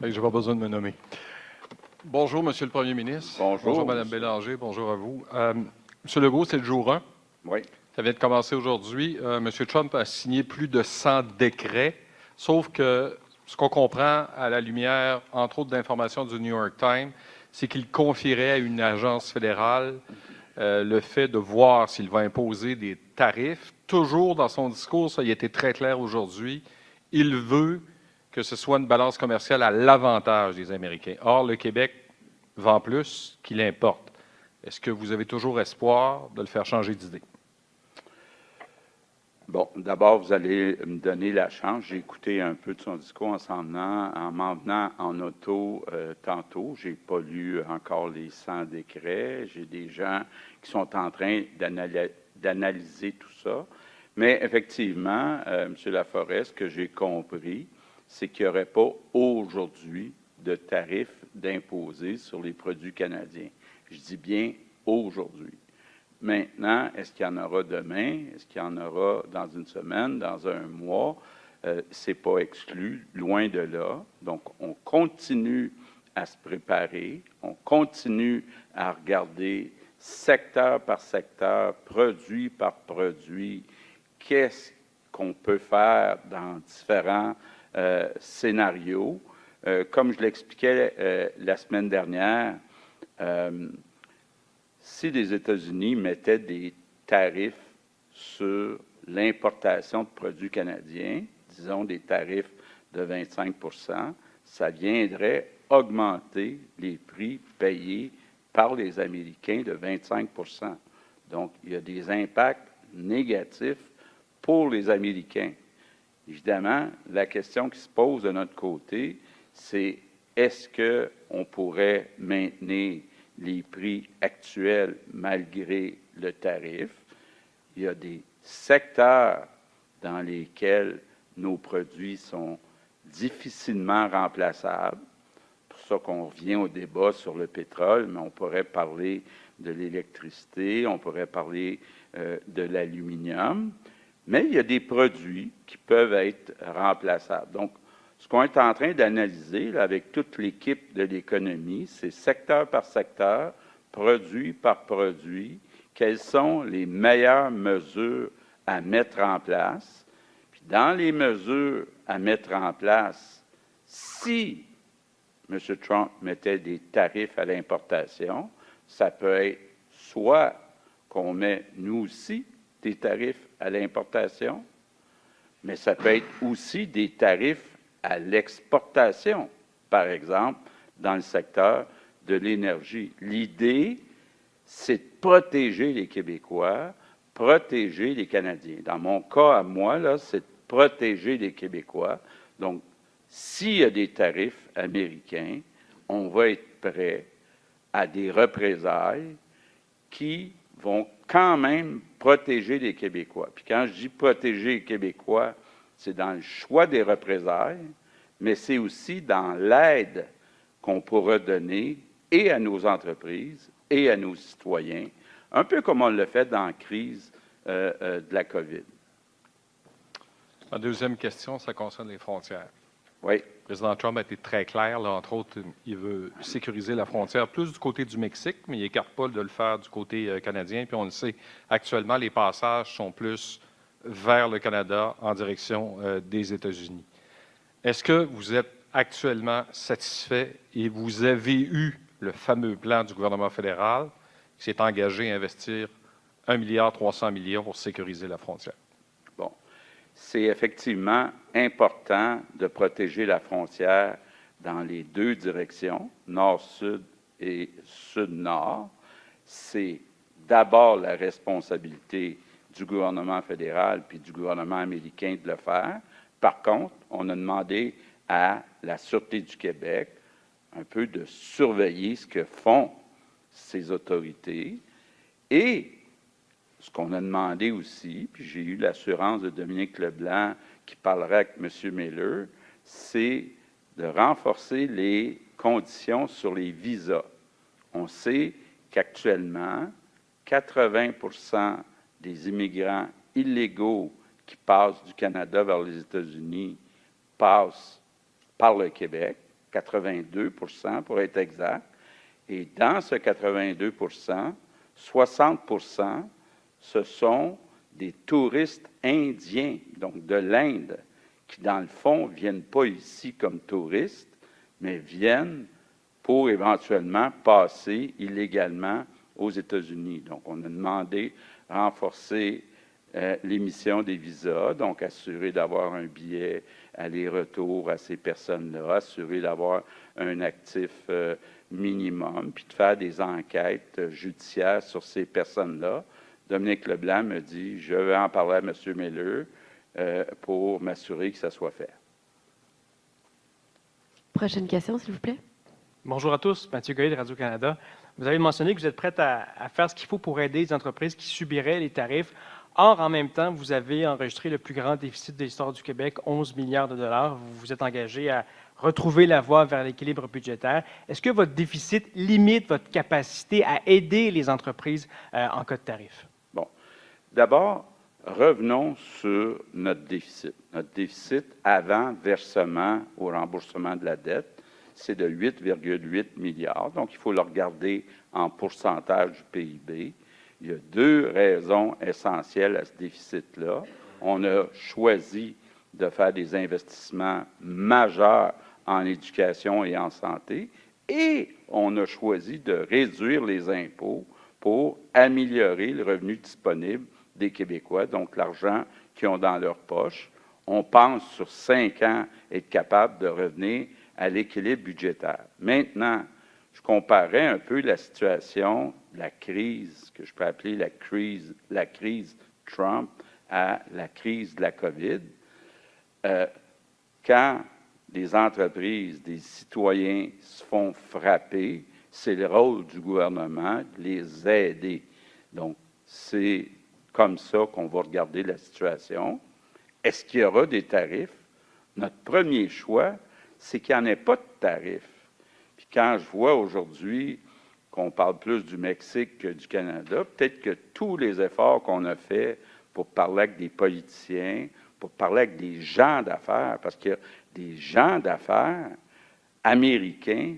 Je n'ai pas besoin de me nommer. Bonjour, Monsieur le Premier ministre. Bonjour. Bonjour, Mme Bélanger. Bonjour à vous. Monsieur Legault, c'est le jour 1. Oui. Ça vient de commencer aujourd'hui. M. Trump a signé plus de 100 décrets, sauf que ce qu'on comprend à la lumière, entre autres d'informations du New York Times, c'est qu'il confierait à une agence fédérale le fait de voir s'il va imposer des tarifs. Toujours dans son discours, ça y a été très clair aujourd'hui, il veut que ce soit une balance commerciale à l'avantage des Américains. Or, le Québec vend plus qu'il importe. Est-ce que vous avez toujours espoir de le faire changer d'idée? Bon, d'abord, vous allez me donner la chance. J'ai écouté un peu de son discours en m'en venant en auto tantôt. Je n'ai pas lu encore les 100 décrets. J'ai des gens qui sont en train d'analyser tout ça. Mais effectivement, M. Laforêt, ce que j'ai compris, c'est qu'il n'y aurait pas aujourd'hui de tarifs d'imposer sur les produits canadiens. Je dis bien aujourd'hui. Maintenant, est-ce qu'il y en aura demain? Est-ce qu'il y en aura dans une semaine, dans un mois? Ce n'est pas exclu, loin de là. Donc, on continue à se préparer, on continue à regarder secteur par secteur, produit par produit, qu'est-ce qu'on peut faire dans différents scénarios. Comme je l'expliquais la semaine dernière, si les États-Unis mettaient des tarifs sur l'importation de produits canadiens, disons des tarifs de 25 ça viendrait augmenter les prix payés par les Américains de 25 Donc, il y a des impacts négatifs pour les Américains. Évidemment, la question qui se pose de notre côté, c'est est-ce qu'on pourrait maintenir les prix actuels malgré le tarif? Il y a des secteurs dans lesquels nos produits sont difficilement remplaçables. C'est pour ça qu'on revient au débat sur le pétrole, mais on pourrait parler de l'électricité, on pourrait parler de l'aluminium, mais il y a des produits qui peuvent être remplaçables. Donc, ce qu'on est en train d'analyser avec toute l'équipe de l'économie, c'est secteur par secteur, produit par produit, quelles sont les meilleures mesures à mettre en place. Puis dans les mesures à mettre en place, si M. Trump mettait des tarifs à l'importation, ça peut être soit qu'on met, nous aussi, des tarifs à l'importation, mais ça peut être aussi des tarifs à l'exportation, par exemple, dans le secteur de l'énergie. L'idée, c'est de protéger les Québécois, protéger les Canadiens. Dans mon cas à moi, là, c'est de protéger les Québécois. Donc, s'il y a des tarifs américains, on va être prêt à des représailles qui vont quand même protéger les Québécois. Puis quand je dis protéger les Québécois, c'est dans le choix des représailles, mais c'est aussi dans l'aide qu'on pourra donner et à nos entreprises et à nos citoyens, un peu comme on l'a fait dans la crise de la COVID. Ma deuxième question, ça concerne les frontières. Oui. Le président Trump a été très clair. Là, entre autres, il veut sécuriser la frontière plus du côté du Mexique, mais il n'écarte pas de le faire du côté canadien. Puis on le sait, actuellement, les passages sont plus vers le Canada en direction des États-Unis. Est-ce que vous êtes actuellement satisfait et vous avez eu le fameux plan du gouvernement fédéral qui s'est engagé à investir 1,3 milliard pour sécuriser la frontière? Bon. C'est effectivement important de protéger la frontière dans les deux directions, nord-sud et sud-nord. C'est d'abord la responsabilité du gouvernement fédéral puis du gouvernement américain de le faire. Par contre, on a demandé à la Sûreté du Québec un peu de surveiller ce que font ces autorités et ce qu'on a demandé aussi, puis j'ai eu l'assurance de Dominique Leblanc qui parlerait avec M. Miller, c'est de renforcer les conditions sur les visas. On sait qu'actuellement, 80% des immigrants illégaux qui passent du Canada vers les États-Unis passent par le Québec, 82 pour être exact. Et dans ce 82 60 ce sont des touristes indiens, donc de l'Inde, qui, dans le fond, ne viennent pas ici comme touristes, mais viennent pour éventuellement passer illégalement aux États-Unis. Donc, on a demandé renforcer l'émission des visas, donc assurer d'avoir un billet aller-retour à ces personnes-là, assurer d'avoir un actif minimum, puis de faire des enquêtes judiciaires sur ces personnes-là. Dominique Leblanc me dit, je vais en parler à M. Miller pour m'assurer que ça soit fait. Prochaine question, s'il vous plaît. Bonjour à tous, Mathieu Goyer de Radio-Canada. Vous avez mentionné que vous êtes prête à faire ce qu'il faut pour aider les entreprises qui subiraient les tarifs. Or, en même temps, vous avez enregistré le plus grand déficit de l'histoire du Québec, 11 milliards de dollars. Vous vous êtes engagé à retrouver la voie vers l'équilibre budgétaire. Est-ce que votre déficit limite votre capacité à aider les entreprises en cas de tarifs? Bon. D'abord, revenons sur notre déficit. Notre déficit avant versement au remboursement de la dette, c'est de 8,8 milliards. Donc, il faut le regarder en pourcentage du PIB. Il y a deux raisons essentielles à ce déficit-là. On a choisi de faire des investissements majeurs en éducation et en santé, et on a choisi de réduire les impôts pour améliorer le revenu disponible des Québécois, donc l'argent qu'ils ont dans leur poche. On pense sur 5 ans être capable de revenir à l'équilibre budgétaire. Maintenant, je comparais un peu la situation, la crise, que je peux appeler la crise Trump, à la crise de la COVID. Quand des entreprises, des citoyens se font frapper, c'est le rôle du gouvernement de les aider. Donc, c'est comme ça qu'on va regarder la situation. Est-ce qu'il y aura des tarifs? Notre premier choix, c'est qu'il n'y en ait pas de tarifs. Puis quand je vois aujourd'hui qu'on parle plus du Mexique que du Canada, peut-être que tous les efforts qu'on a faits pour parler avec des politiciens, pour parler avec des gens d'affaires, parce qu'il y a des gens d'affaires américains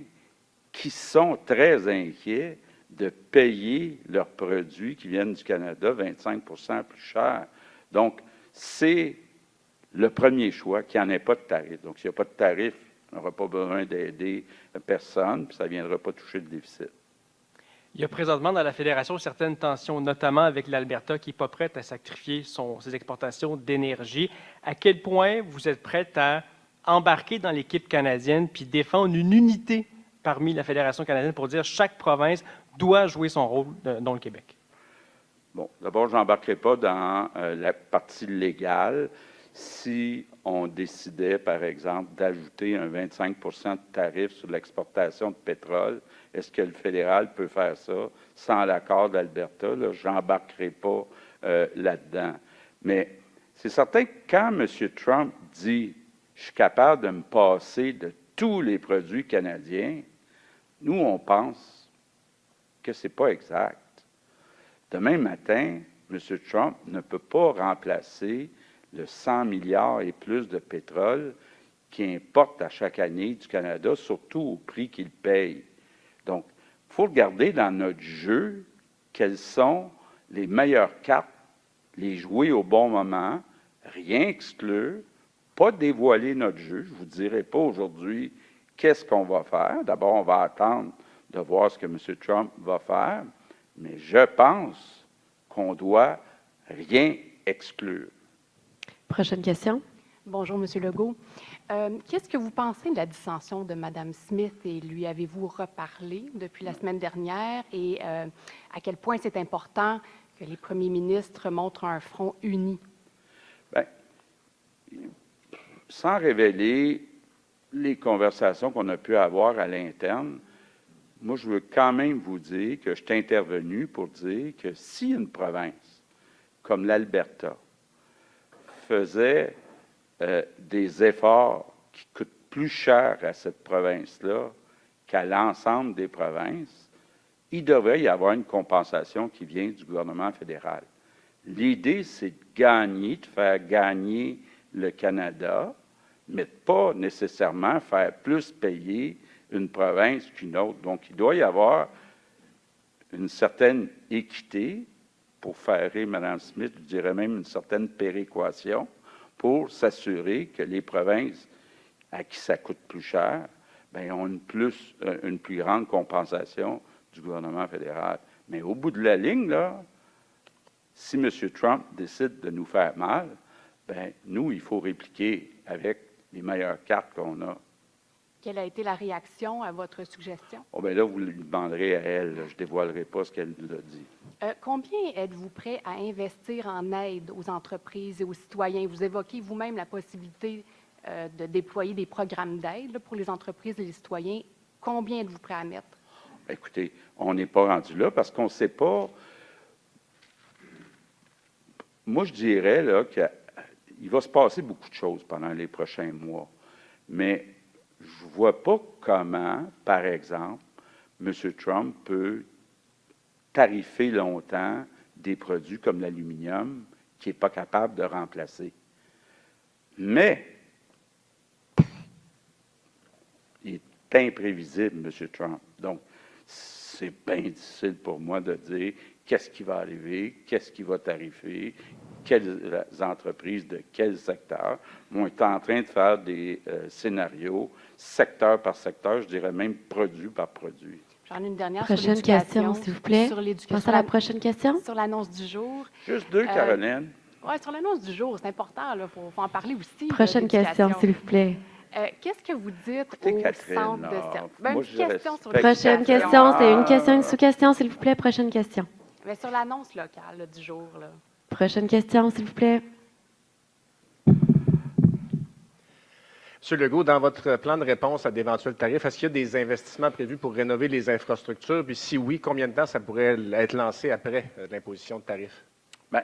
qui sont très inquiets de payer leurs produits qui viennent du Canada 25 plus cher. Donc, c'est le premier choix, qu'il n'y en ait pas de tarif. Donc, s'il n'y a pas de tarif, on n'aura pas besoin d'aider personne, puis ça ne viendra pas toucher le déficit. Il y a présentement dans la Fédération certaines tensions, notamment avec l'Alberta qui n'est pas prête à sacrifier ses exportations d'énergie. À quel point vous êtes prête à embarquer dans l'équipe canadienne puis défendre une unité parmi la Fédération canadienne pour dire que chaque province doit jouer son rôle dans le Québec? Bon, d'abord, je n'embarquerai pas dans la partie légale. Si on décidait, par exemple, d'ajouter un 25 de tarif sur l'exportation de pétrole, est-ce que le fédéral peut faire ça sans l'accord d'Alberta? Je n'embarquerai pas là-dedans. Mais c'est certain que quand M. Trump dit « je suis capable de me passer de tous les produits canadiens », nous, on pense que ce n'est pas exact. Demain matin, M. Trump ne peut pas remplacer le 100 milliards et plus de pétrole qu'il importe à chaque année du Canada, surtout au prix qu'il paye. Donc, il faut regarder dans notre jeu quelles sont les meilleures cartes, les jouer au bon moment, rien exclure, pas dévoiler notre jeu. Je ne vous dirai pas aujourd'hui qu'est-ce qu'on va faire. D'abord, on va attendre de voir ce que M. Trump va faire, mais je pense qu'on doit rien exclure. Prochaine question. Bonjour, M. Legault. Qu'est-ce que vous pensez de la dissension de Mme Smith et lui avez-vous reparlé depuis la semaine dernière et à quel point c'est important que les premiers ministres montrent un front uni? Bien, sans révéler les conversations qu'on a pu avoir à l'interne, moi, je veux quand même vous dire que je suis intervenu pour dire que si une province comme l'Alberta faisait des efforts qui coûtent plus cher à cette province-là qu'à l'ensemble des provinces, il devrait y avoir une compensation qui vient du gouvernement fédéral. L'idée, c'est de gagner, de faire gagner le Canada, mais pas nécessairement faire plus payer une province qu'une autre. Donc, il doit y avoir une certaine équité pour faire rire Mme Smith, je dirais même une certaine péréquation, pour s'assurer que les provinces à qui ça coûte plus cher, bien, ont une plus grande compensation du gouvernement fédéral. Mais au bout de la ligne, là, si M. Trump décide de nous faire mal, bien, nous, il faut répliquer avec les meilleures cartes qu'on a. Quelle a été la réaction à votre suggestion? Oh, bien là, vous lui demanderez à elle. Là. Je ne dévoilerai pas ce qu'elle nous a dit. Combien êtes-vous prêt à investir en aide aux entreprises et aux citoyens? Vous évoquez vous-même la possibilité de déployer des programmes d'aide pour les entreprises et les citoyens. Combien êtes-vous prêt à mettre? Écoutez, on n'est pas rendu là parce qu'on ne sait pas. Moi, je dirais là, qu'il va se passer beaucoup de choses pendant les prochains mois. Mais je ne vois pas comment, par exemple, M. Trump peut tarifer longtemps des produits comme l'aluminium qu'il n'est pas capable de remplacer. Mais il est imprévisible, M. Trump. Donc, c'est bien difficile pour moi de dire qu'est-ce qui va arriver, qu'est-ce qui va tarifer, quelles entreprises de quel secteur. On est en train de faire des scénarios secteur par secteur, je dirais même produit par produit. J'en ai une dernière Prochaine sur l'éducation. question, s'il vous plaît. Sur l'éducation. Passe à la prochaine question. Sur l'annonce du jour. Juste deux, Caroline. Oui, sur l'annonce du jour, c'est important, il faut en parler aussi. Prochaine question, s'il vous plaît. Qu'est-ce que vous dites Écoutez, au Catherine, centre de là, service? moi, Une je question sur respecte- Prochaine l'éducation. question, c'est une question, une sous-question, s'il vous plaît. Prochaine question. Mais sur l'annonce locale là, du jour. Là. Prochaine question, s'il vous plaît. Monsieur Legault, dans votre plan de réponse à d'éventuels tarifs, est-ce qu'il y a des investissements prévus pour rénover les infrastructures? Puis si oui, combien de temps ça pourrait être lancé après l'imposition de tarifs? Bien,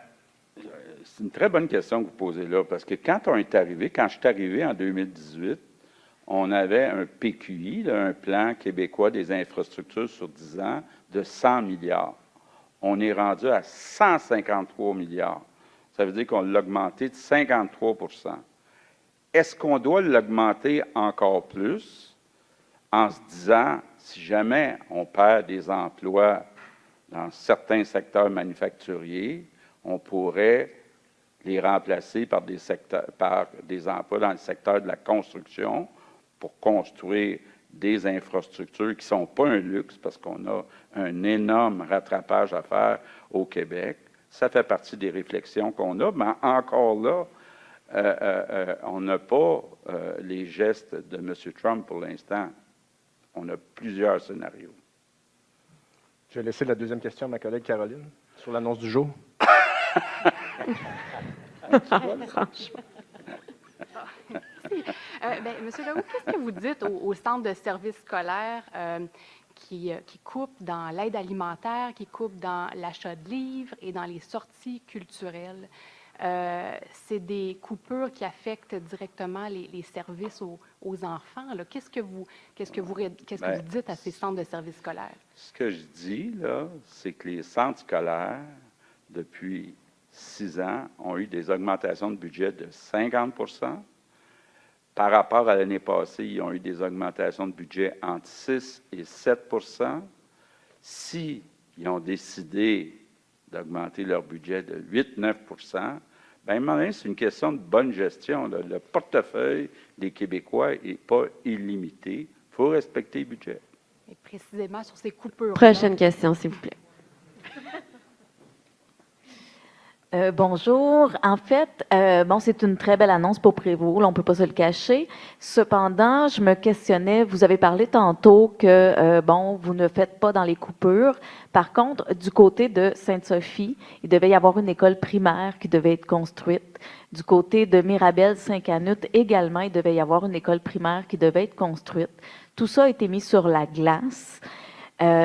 c'est une très bonne question que vous posez là, parce que quand je suis arrivé en 2018, on avait un PQI, là, un plan québécois des infrastructures sur 10 ans, de 100 milliards. On est rendu à 153 milliards. Ça veut dire qu'on l'a augmenté de 53 %. Est-ce qu'on doit l'augmenter encore plus en se disant, si jamais on perd des emplois dans certains secteurs manufacturiers, on pourrait les remplacer par des emplois dans le secteur de la construction pour construire des infrastructures qui ne sont pas un luxe parce qu'on a un énorme rattrapage à faire au Québec. Ça fait partie des réflexions qu'on a, mais encore là, on n'a pas les gestes de M. Trump pour l'instant. On a plusieurs scénarios. Je vais laisser la deuxième question à ma collègue Caroline sur l'annonce du jour. Monsieur Legault, qu'est-ce que vous dites au centre de services scolaires qui coupe dans l'aide alimentaire, qui coupe dans l'achat de livres et dans les sorties culturelles? C'est des coupures qui affectent directement les services aux enfants. Là. Qu'est-ce que vous dites à ces centres de services scolaires? Ce que je dis, là, c'est que les centres scolaires, depuis 6 ans, ont eu des augmentations de budget de 50 %. Par rapport à l'année passée, ils ont eu des augmentations de budget entre 6 et 7 %. S'ils ont décidé d'augmenter leur budget de 8-9 %, bien, c'est une question de bonne gestion. Là. Le portefeuille des Québécois n'est pas illimité. Il faut respecter le budget. Et précisément sur ces coupures. Prochaine question, s'il vous plaît. Bonjour. En fait, c'est une très belle annonce pour Prévost, là, on ne peut pas se le cacher. Cependant, je me questionnais, vous avez parlé tantôt que, vous ne faites pas dans les coupures. Par contre, du côté de Sainte-Sophie, il devait y avoir une école primaire qui devait être construite. Du côté de Mirabel-Saint-Canute, également, il devait y avoir une école primaire qui devait être construite. Tout ça a été mis sur la glace.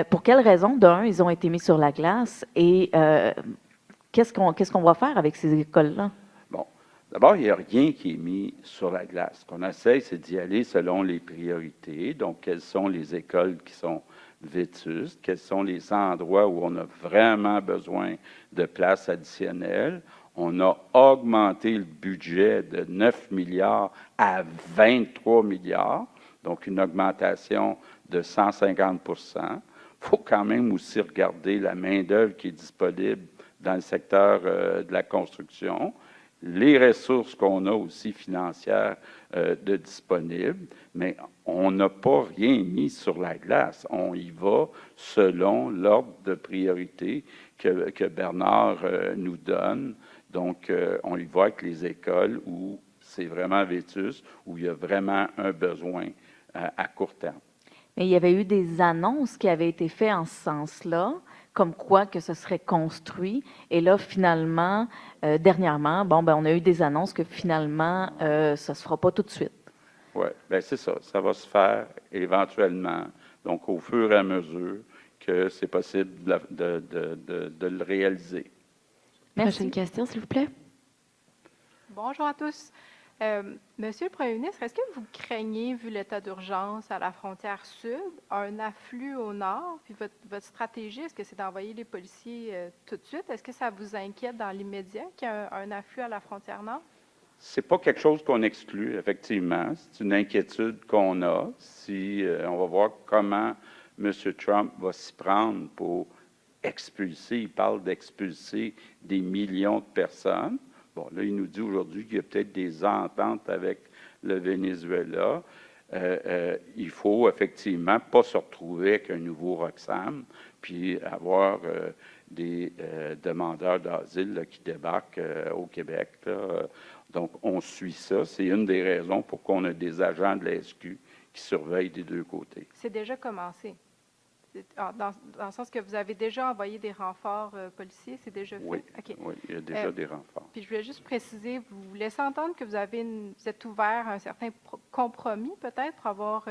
Pour quelles raisons? D'un, ils ont été mis sur la glace et... Qu'est-ce qu'on va faire avec ces écoles-là? Bon, d'abord, il n'y a rien qui est mis sur la glace. Ce qu'on essaie, c'est d'y aller selon les priorités. Donc, quelles sont les écoles qui sont vétustes? Quels sont les endroits où on a vraiment besoin de places additionnelles? On a augmenté le budget de 9 milliards à 23 milliards, donc une augmentation de 150 Il faut quand même aussi regarder la main-d'œuvre qui est disponible dans le secteur de la construction, les ressources qu'on a aussi financières de disponibles, mais on n'a pas rien mis sur la glace. On y va selon l'ordre de priorité que Bernard nous donne. Donc, on y va avec les écoles où c'est vraiment vétus, où il y a vraiment un besoin à court terme. Mais il y avait eu des annonces qui avaient été faites en ce sens-là, comme quoi que ce serait construit. Et là, finalement, dernièrement, on a eu des annonces que finalement, ça ne se fera pas tout de suite. Oui, bien c'est ça. Ça va se faire éventuellement, donc au fur et à mesure que c'est possible de le réaliser. Merci. Prochaine question, s'il vous plaît. Bonjour à tous. Monsieur le Premier ministre, est-ce que vous craignez, vu l'état d'urgence à la frontière sud, un afflux au nord? Puis votre stratégie, est-ce que c'est d'envoyer les policiers tout de suite? Est-ce que ça vous inquiète dans l'immédiat qu'il y ait un afflux à la frontière nord? C'est pas quelque chose qu'on exclut, effectivement. C'est une inquiétude qu'on a. Si on va voir comment M. Trump va s'y prendre pour expulser, il parle d'expulser des millions de personnes. Bon, là, il nous dit aujourd'hui qu'il y a peut-être des ententes avec le Venezuela. Il faut effectivement pas se retrouver avec un nouveau Roxham, puis avoir des demandeurs d'asile qui débarquent au Québec. Là. Donc, on suit ça. C'est une des raisons pour qu'on a des agents de la SQ qui surveillent des deux côtés. C'est déjà commencé. Dans le sens que vous avez déjà envoyé des renforts policiers, c'est déjà fait? Oui, OK. oui, il y a déjà des renforts. Puis je voulais juste préciser, vous laissez entendre que vous êtes ouvert à un certain compromis, peut-être, pour avoir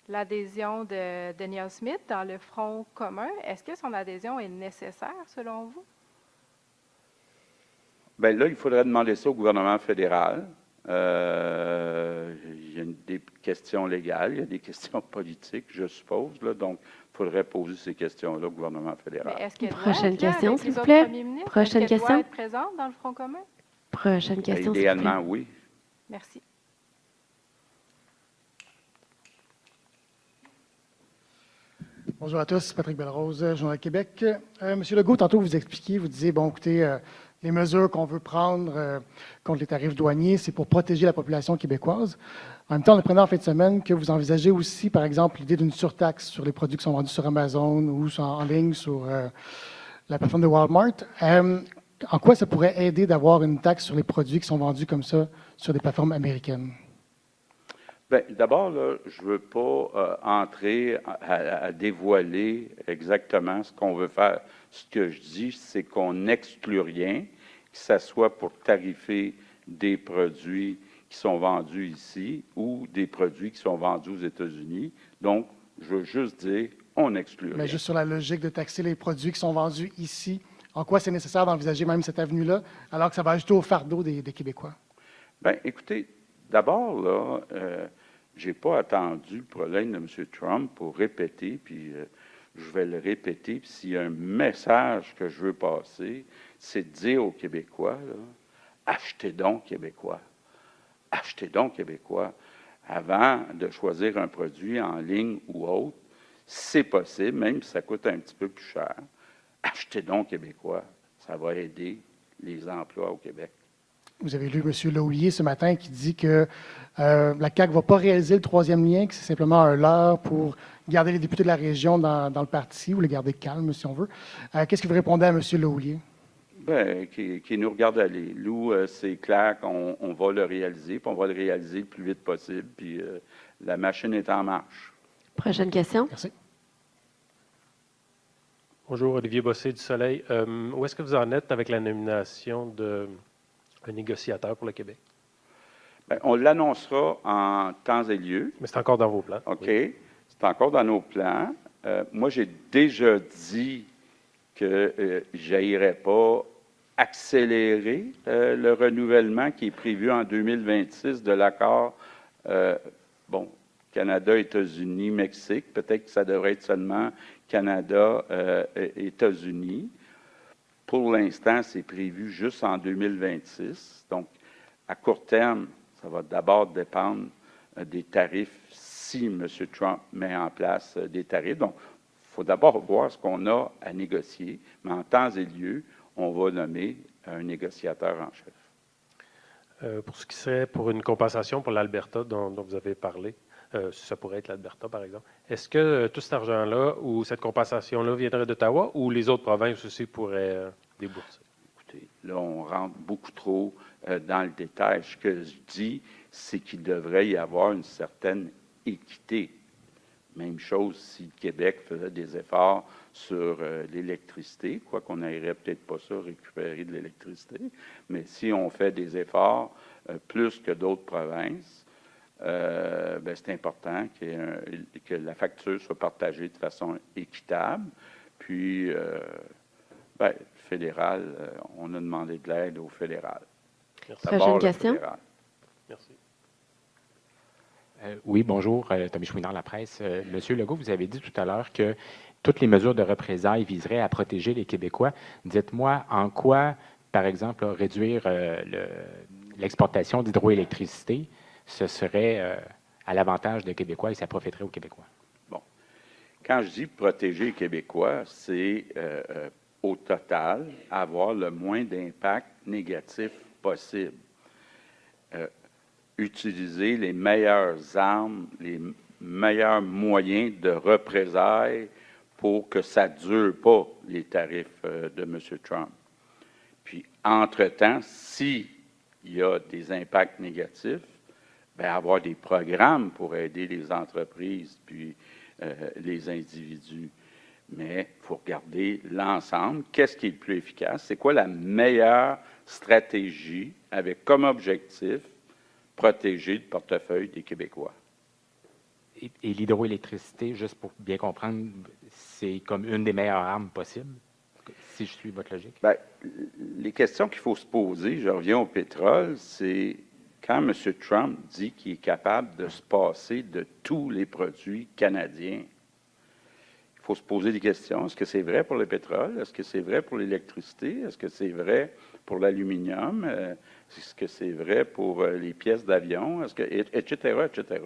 l'adhésion de Neil Smith dans le Front commun. Est-ce que son adhésion est nécessaire, selon vous? Bien là, il faudrait demander ça au gouvernement fédéral. Il y a des questions légales, il y a des questions politiques, je suppose. Là, donc, il faudrait poser ces questions-là au gouvernement fédéral. Mais est-ce qu'elle doit Prochaine être là question, avec s'il les vous autres plaît. premiers ministres? Prochaine Est-ce qu'elle question. doit être présente dans le Front commun? Prochaine question, s'il vous plaît. Idéalement, oui. Merci. Bonjour à tous, Patrick Belrose, Journal Québec. Monsieur Legault, tantôt vous expliquiez, vous disiez, bon, écoutez, les mesures qu'on veut prendre contre les tarifs douaniers, c'est pour protéger la population québécoise. En même temps, on apprenait en fin de semaine que vous envisagez aussi, par exemple, l'idée d'une surtaxe sur les produits qui sont vendus sur Amazon ou en ligne sur la plateforme de Walmart. En quoi ça pourrait aider d'avoir une taxe sur les produits qui sont vendus comme ça sur des plateformes américaines? Bien, d'abord, là, je ne veux pas entrer à dévoiler exactement ce qu'on veut faire. Ce que je dis, c'est qu'on n'exclut rien, que ce soit pour tarifer des produits qui sont vendus ici ou des produits qui sont vendus aux États-Unis. Donc, je veux juste dire, on n'exclut rien. Mais juste sur la logique de taxer les produits qui sont vendus ici, en quoi c'est nécessaire d'envisager même cette avenue-là, alors que ça va ajouter au fardeau des Québécois? Bien, écoutez, d'abord, là, je n'ai pas attendu le problème de M. Trump pour répéter, puis je vais le répéter. Puis s'il y a un message que je veux passer, c'est de dire aux Québécois, là, achetez donc québécois. Achetez donc québécois. Avant de choisir un produit en ligne ou autre, c'est possible, même si ça coûte un petit peu plus cher. Achetez donc québécois. Ça va aider les emplois au Québec. Vous avez lu M. Laulier ce matin qui dit que la CAQ ne va pas réaliser le troisième lien, que c'est simplement un leurre pour garder les députés de la région dans le parti ou les garder calmes, si on veut. Qu'est-ce que vous répondez à M. Laulier? Bien, qui nous regarde aller. Nous, c'est clair qu'on va le réaliser, puis on va le réaliser le plus vite possible, puis la machine est en marche. Prochaine question. Merci. Bonjour, Olivier Bossé du Soleil. Où est-ce que vous en êtes avec la nomination d'un négociateur pour le Québec? Bien, on l'annoncera en temps et lieu. Mais c'est encore dans vos plans. OK. Oui. C'est encore dans nos plans. Moi, j'ai déjà dit que je n'irais pas accélérer le renouvellement qui est prévu en 2026 de l'accord, Canada, États-Unis, Mexique. Peut-être que ça devrait être seulement Canada, États-Unis. Pour l'instant, c'est prévu juste en 2026. Donc, à court terme, ça va d'abord dépendre des tarifs si M. Trump met en place des tarifs. Donc, il faut d'abord voir ce qu'on a à négocier, mais en temps et lieu, on va nommer un négociateur en chef. Pour ce qui serait pour une compensation pour l'Alberta dont vous avez parlé, ça pourrait être l'Alberta, par exemple, est-ce que tout cet argent-là ou cette compensation-là viendrait d'Ottawa ou les autres provinces aussi pourraient débourser? Écoutez, là, on rentre beaucoup trop dans le détail. Ce que je dis, c'est qu'il devrait y avoir une certaine équité. Même chose si le Québec faisait des efforts sur l'électricité, quoi qu'on n'aimerait peut-être pas ça, récupérer de l'électricité, mais si on fait des efforts plus que d'autres provinces, c'est important que la facture soit partagée de façon équitable. Puis, le fédéral, on a demandé de l'aide au fédéral. Prochaine question. Fédéral. Merci. Oui, bonjour, Tommy Chouinard, La Presse. Monsieur Legault, vous avez dit tout à l'heure que toutes les mesures de représailles viseraient à protéger les Québécois. Dites-moi en quoi, par exemple, réduire l'exportation d'hydroélectricité, ce serait à l'avantage des Québécois et ça profiterait aux Québécois? Bon. Quand je dis protéger les Québécois, c'est au total avoir le moins d'impact négatif possible. Utiliser les meilleures armes, les meilleurs moyens de représailles pour que ça ne dure pas, les tarifs de M. Trump. Puis, entre-temps, s'il y a des impacts négatifs, avoir des programmes pour aider les entreprises puis les individus. Mais il faut regarder l'ensemble. Qu'est-ce qui est le plus efficace? C'est quoi la meilleure stratégie avec comme objectif protéger le portefeuille des Québécois? Et l'hydroélectricité, juste pour bien comprendre, c'est comme une des meilleures armes possibles, si je suis votre logique? Les questions qu'il faut se poser, je reviens au pétrole, c'est quand M. Trump dit qu'il est capable de se passer de tous les produits canadiens, il faut se poser des questions. Est-ce que c'est vrai pour le pétrole? Est-ce que c'est vrai pour l'électricité? Est-ce que c'est vrai pour l'aluminium? Est-ce que c'est vrai pour les pièces d'avion? Etc., etc.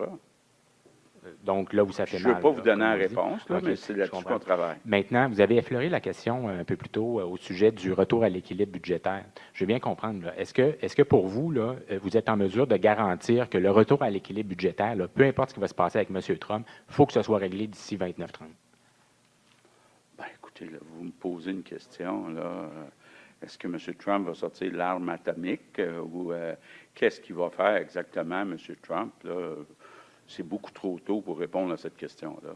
Donc là où ça fait mal. Je ne veux pas vous donner la la réponse, là, mais c'est là-dessus qu'on travaille. Maintenant, vous avez effleuré la question un peu plus tôt au sujet du retour à l'équilibre budgétaire. Je veux bien comprendre. Là, est-ce que pour vous, là, vous êtes en mesure de garantir que le retour à l'équilibre budgétaire, là, peu importe ce qui va se passer avec M. Trump, il faut que ce soit réglé d'ici 29-30? Écoutez, là, vous me posez une question. Là. Est-ce que M. Trump va sortir l'arme atomique ou qu'est-ce qu'il va faire exactement, M. Trump? Là? C'est beaucoup trop tôt pour répondre à cette question-là.